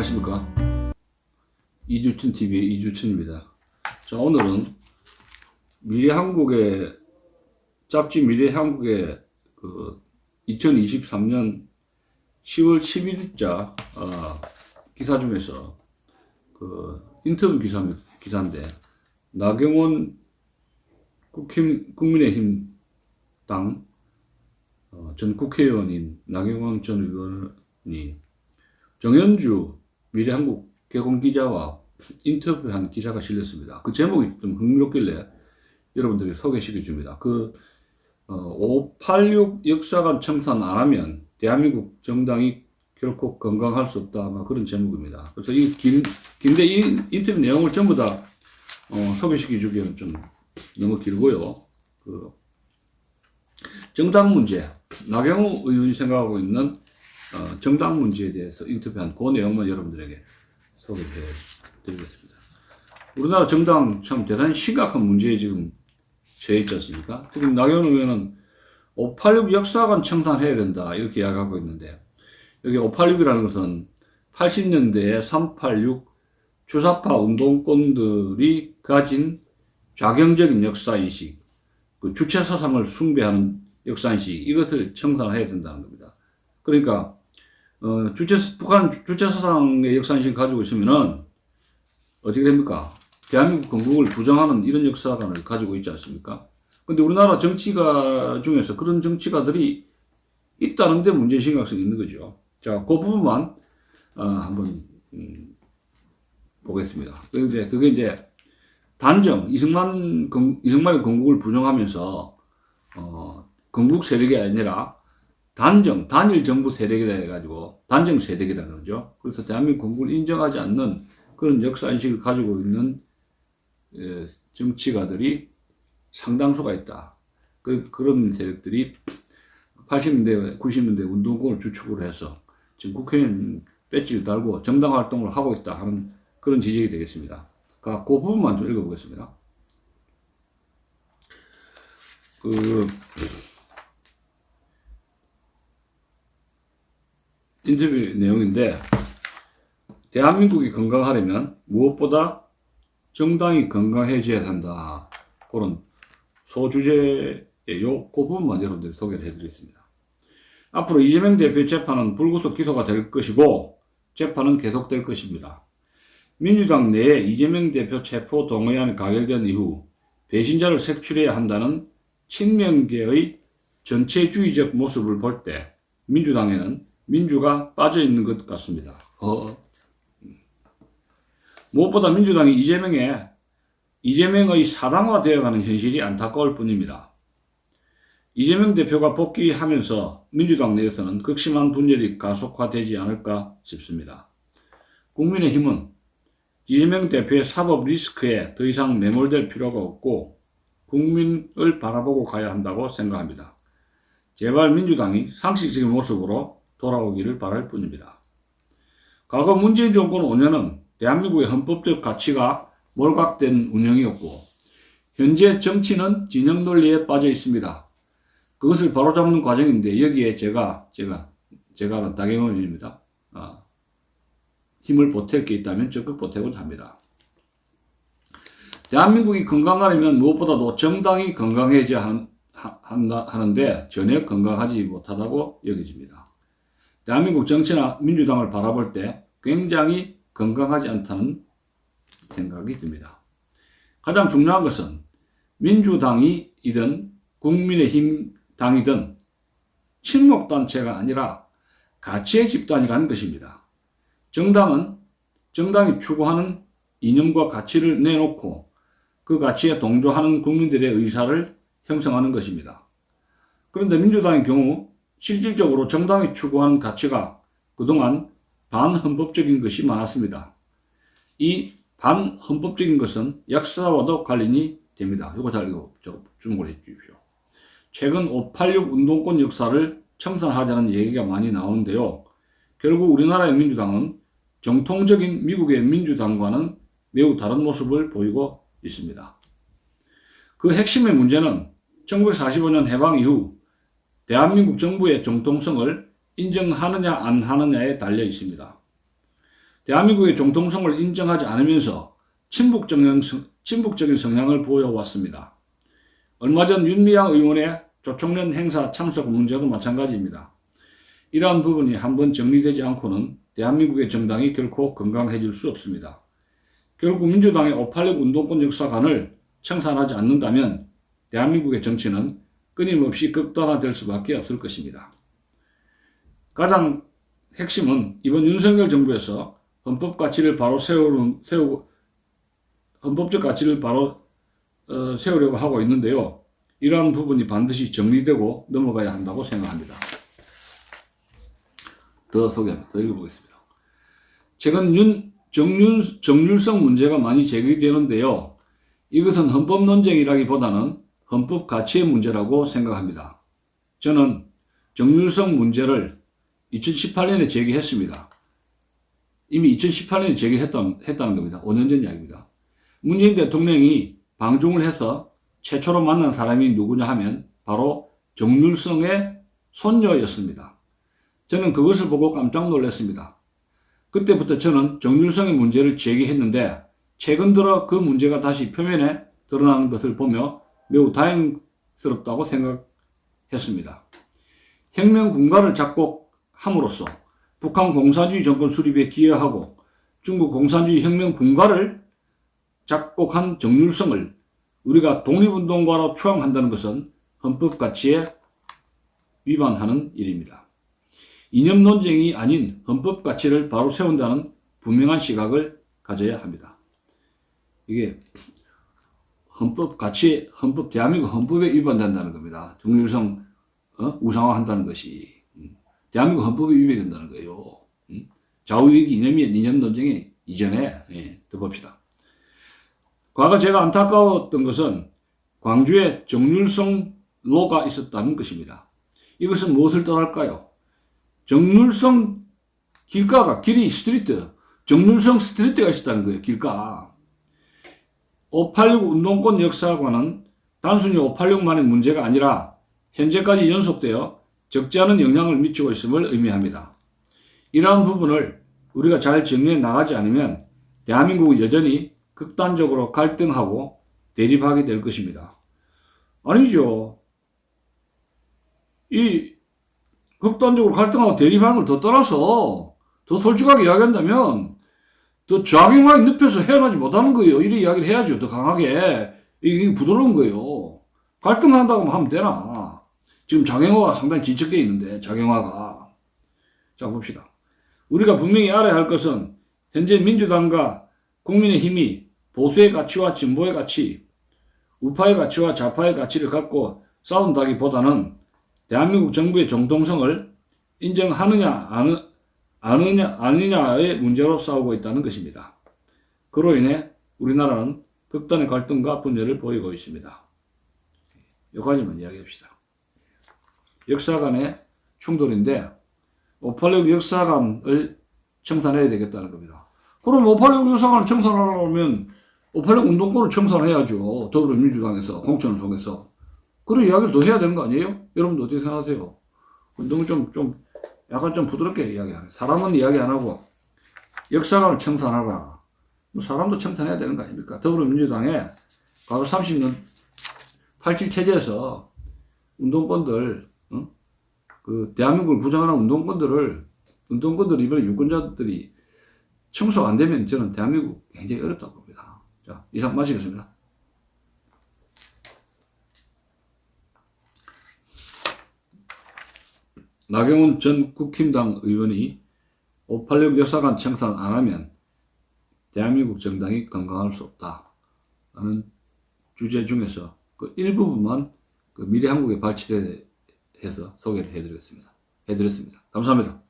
안녕하십니까. 이주춘 TV의 이주춘입니다. 자, 오늘은 미래한국의 잡지 미래한국의 2023년 10월 11일자 기사 중에서 인터뷰 기사인데, 나경원 국민의힘 당 전 국회의원인 나경원 전 의원이 정현주 미래한국 개공기자와 인터뷰한 기사가 실렸습니다. 그 제목이 좀 흥미롭길래 여러분들에게 소개시켜 줍니다. 586 역사관 청산 안 하면 대한민국 정당이 결코 건강할 수 없다. 아마 그런 제목입니다. 그래서 긴데 이 인터뷰 내용을 전부 다 소개시켜 주기에는 좀 너무 길고요. 정당 문제, 나경원 의원이 생각하고 있는 정당 문제에 대해서 인터뷰한 그 내용만 여러분들에게 소개해 드리겠습니다. 우리나라 정당 참 대단히 심각한 문제에 지금 처해 있지 않습니까? 특히 나경원 의원은 586 역사관 청산해야 된다 이렇게 이야기하고 있는데, 여기 586이라는 것은 80년대에 386 주사파 운동권들이 가진 좌경적인 역사인식, 주체사상을 숭배하는 역사인식, 이것을 청산해야 된다는 겁니다. 그러니까 북한 주체사상의 역사인식을 가지고 있으면은 어떻게 됩니까? 대한민국 건국을 부정하는 이런 역사관을 가지고 있지 않습니까? 근데 우리나라 정치가 중에서 그런 정치가들이 있다는데 문제 심각성이 있는 거죠. 자, 그 부분만 한번 보겠습니다. 그게 이제 단정 이승만의 건국을 부정하면서 건국 세력이 아니라 단일 정부 세력이라 해가지고 단정 세력이라 그러죠. 그래서 대한민국 건국을 인정하지 않는 그런 역사인식을 가지고 있는 정치가들이 상당수가 있다. 그런 세력들이 80년대, 90년대 운동권을 주축으로 해서 지금 국회의원 배지를 달고 정당 활동을 하고 있다 하는 그런 지적이 되겠습니다. 그 부분만 좀 읽어보겠습니다. 인터뷰 내용인데, 대한민국이 건강하려면 무엇보다 정당이 건강해져야 한다. 그런 소주제예요. 그 부분만 여러분들 소개를 해드리겠습니다. 앞으로 이재명 대표의 재판은 불구속 기소가 될 것이고 재판은 계속될 것입니다. 민주당 내에 이재명 대표 체포 동의안이 가결된 이후 배신자를 색출해야 한다는 친명계의 전체주의적 모습을 볼 때 민주당에는 민주가 빠져있는 것 같습니다. 무엇보다 민주당이 이재명의 사당화되어가는 현실이 안타까울 뿐입니다. 이재명 대표가 복귀하면서 민주당 내에서는 극심한 분열이 가속화되지 않을까 싶습니다. 국민의힘은 이재명 대표의 사법 리스크에 더 이상 매몰될 필요가 없고 국민을 바라보고 가야 한다고 생각합니다. 제발 민주당이 상식적인 모습으로 돌아오기를 바랄 뿐입니다. 과거 문재인 정권 5년은 대한민국의 헌법적 가치가 몰각된 운영이었고 현재 정치는 진영 논리에 빠져 있습니다. 그것을 바로잡는 과정인데 여기에 제가 나경원 의원입니다. 힘을 보탤 게 있다면 적극 보태고자 합니다. 대한민국이 건강하려면 무엇보다도 정당이 건강해져야 하는데 전혀 건강하지 못하다고 여겨집니다. 대한민국 정치나 민주당을 바라볼 때 굉장히 건강하지 않다는 생각이 듭니다. 가장 중요한 것은 민주당이든 국민의힘 당이든 친목단체가 아니라 가치의 집단이라는 것입니다. 정당이 추구하는 이념과 가치를 내놓고 그 가치에 동조하는 국민들의 의사를 형성하는 것입니다. 그런데 민주당의 경우 실질적으로 정당이 추구하는 가치가 그동안 반헌법적인 것이 많았습니다. 이 반헌법적인 것은 역사와도 관련이 됩니다. 이거 잘 주목을 해 주십시오. 최근 586 운동권 역사를 청산하자는 얘기가 많이 나오는데요. 결국 우리나라의 민주당은 정통적인 미국의 민주당과는 매우 다른 모습을 보이고 있습니다. 그 핵심의 문제는 1945년 해방 이후 대한민국 정부의 정통성을 인정하느냐 안 하느냐에 달려 있습니다. 대한민국의 정통성을 인정하지 않으면서 친북적인 성향을 보여왔습니다. 얼마 전 윤미향 의원의 조총련 행사 참석 문제도 마찬가지입니다. 이러한 부분이 한번 정리되지 않고는 대한민국의 정당이 결코 건강해질 수 없습니다. 결국 민주당의 586 운동권 역사관을 청산하지 않는다면 대한민국의 정치는 끊임없이 극단화될 수밖에 없을 것입니다. 가장 핵심은 이번 윤석열 정부에서 헌법 가치를 바로 헌법적 가치를 바로 세우려고 하고 있는데요. 이러한 부분이 반드시 정리되고 넘어가야 한다고 생각합니다. 더 소개합니다. 더 읽어보겠습니다. 최근 정률성 문제가 많이 제기되는데요. 이것은 헌법 논쟁이라기보다는 헌법 가치의 문제라고 생각합니다. 저는 정률성 문제를 2018년에 제기했습니다. 이미 2018년에 제기했다는 겁니다. 5년 전 이야기입니다. 문재인 대통령이 방중을 해서 최초로 만난 사람이 누구냐 하면 바로 정률성의 손녀였습니다. 저는 그것을 보고 깜짝 놀랐습니다. 그때부터 저는 정률성의 문제를 제기했는데 최근 들어 그 문제가 다시 표면에 드러나는 것을 보며 매우 다행스럽다고 생각했습니다. 혁명 군가를 작곡함으로써 북한 공산주의 정권 수립에 기여하고 중국 공산주의 혁명 군가를 작곡한 정률성을 우리가 독립운동가로 추앙한다는 것은 헌법 가치에 위반하는 일입니다. 이념 논쟁이 아닌 헌법 가치를 바로 세운다는 분명한 시각을 가져야 합니다. 이게 대한민국 헌법에 위반된다는 겁니다. 정률성 우상화한다는 것이 대한민국 헌법에 위반된다는 거예요. 좌우익 이념 논쟁의 이전에 더 봅시다. 과거 제가 안타까웠던 것은 광주에 정률성로가 있었다는 것입니다. 이것은 무엇을 뜻할까요? 정률성 길이 스트리트, 정률성 스트리트가 있었다는 거예요. 길가. 586 운동권 역사관은 단순히 586만의 문제가 아니라 현재까지 연속되어 적지 않은 영향을 미치고 있음을 의미합니다. 이러한 부분을 우리가 잘 정리해 나가지 않으면 대한민국은 여전히 극단적으로 갈등하고 대립하게 될 것입니다. 아니죠. 이 극단적으로 갈등하고 대립하는 걸 더 떠나서 더 솔직하게 이야기한다면 더 좌경화에 늪에서 헤어나지 못하는 거예요. 이런 이야기를 해야죠. 더 강하게. 이게 부드러운 거예요. 갈등한다고 하면 되나. 지금 좌경화가 상당히 진척되어 있는데 좌경화가. 자 봅시다. 우리가 분명히 알아야 할 것은 현재 민주당과 국민의힘이 보수의 가치와 진보의 가치, 우파의 가치와 좌파의 가치를 갖고 싸운다기보다는 대한민국 정부의 정통성을 인정하느냐 아니냐의 문제로 싸우고 있다는 것입니다. 그로 인해 우리나라는 극단의 갈등과 분열을 보이고 있습니다. 여기까지만 이야기합시다. 역사 간의 충돌인데 586 역사관을 청산해야 되겠다는 겁니다. 그럼 586 역사관을 청산하려면 586 운동권을 청산해야죠. 더불어민주당에서 공천을 통해서. 그런 이야기를 더 해야 되는 거 아니에요? 여러분도 어떻게 생각하세요? 운동을 약간 좀 부드럽게 이야기하네. 사람은 이야기 안 하고 역사관을 청산하라. 사람도 청산해야 되는 거 아닙니까? 더불어민주당의 과거 30년 87 체제에서 운동권들, 그 대한민국을 부정하는 운동권들을 이번에 유권자들이 청소가 안 되면 저는 대한민국 굉장히 어렵다고 봅니다. 자, 이상 마치겠습니다. 나경원 전 국힘당 의원이 586 역사관 청산 안 하면 대한민국 정당이 건강할 수 없다라는 주제 중에서 그 일부분만 그 미래한국에 발췌해서 소개를 해드렸습니다. 감사합니다.